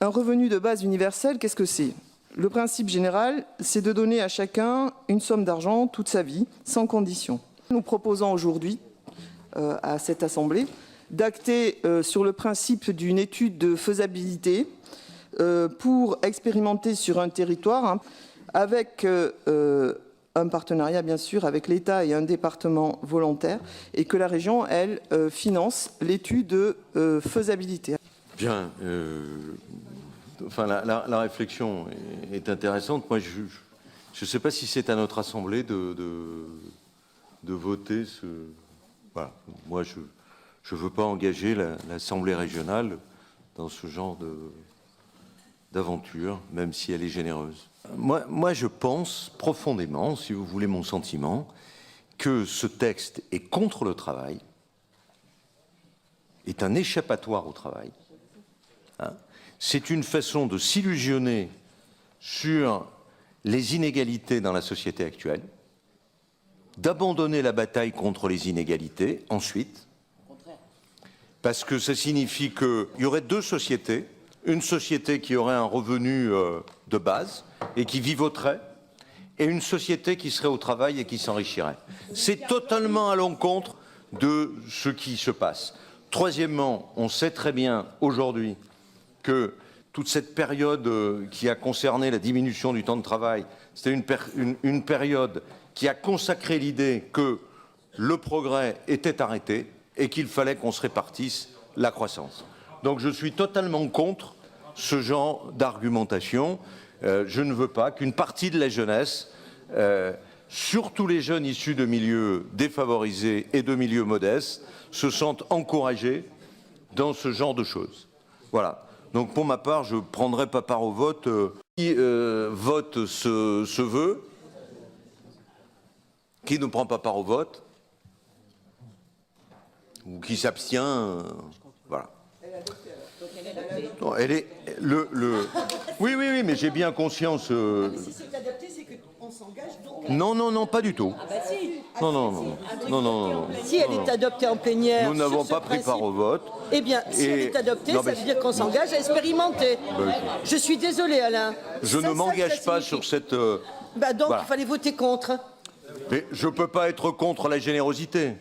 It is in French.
Un revenu de base universel, qu'est-ce que c'est? Le principe général, c'est de donner à chacun une somme d'argent toute sa vie, sans condition. Nous proposons aujourd'hui à cette Assemblée d'acter sur le principe d'une étude de faisabilité pour expérimenter sur un territoire avec un partenariat bien sûr avec l'État et un département volontaire et que la région, elle, finance l'étude de faisabilité. Bien, enfin la réflexion est intéressante. Moi, je ne sais pas si c'est à notre Assemblée de voter ce... Voilà. Moi, je ne veux pas engager l'Assemblée régionale dans ce genre d'aventure, même si elle est généreuse. Moi, je pense profondément, si vous voulez mon sentiment, que ce texte est contre le travail, est un échappatoire au travail. Hein. C'est une façon de s'illusionner sur les inégalités dans la société actuelle, d'abandonner la bataille contre les inégalités ensuite, parce que ça signifie qu'il y aurait deux sociétés, une société qui aurait un revenu de base et qui vivoterait, et une société qui serait au travail et qui s'enrichirait. C'est totalement à l'encontre de ce qui se passe. Troisièmement, on sait très bien aujourd'hui que toute cette période qui a concerné la diminution du temps de travail, c'était une période qui a consacré l'idée que le progrès était arrêté et qu'il fallait qu'on se répartisse la croissance. Donc je suis totalement contre ce genre d'argumentation. Je ne veux pas qu'une partie de la jeunesse, surtout les jeunes issus de milieux défavorisés et de milieux modestes, se sentent encouragés dans ce genre de choses. Voilà. Donc pour ma part, je ne prendrai pas part au vote. Qui vote ce vœu? Qui ne prend pas part au vote? Ou qui s'abstient? Voilà. Non, elle est oui, mais j'ai bien conscience. Si c'est adapté, c'est qu'on s'engage donc. Non, pas du tout. Ah bah si. Non. Si elle est adoptée en plénière. Nous n'avons pas pris part au vote. Eh bien, si elle est adoptée, ça veut dire qu'on s'engage à expérimenter. Je suis désolée, Alain. Je ne m'engage pas sur cette. Donc voilà. Il fallait voter contre. Mais je ne peux pas être contre la générosité.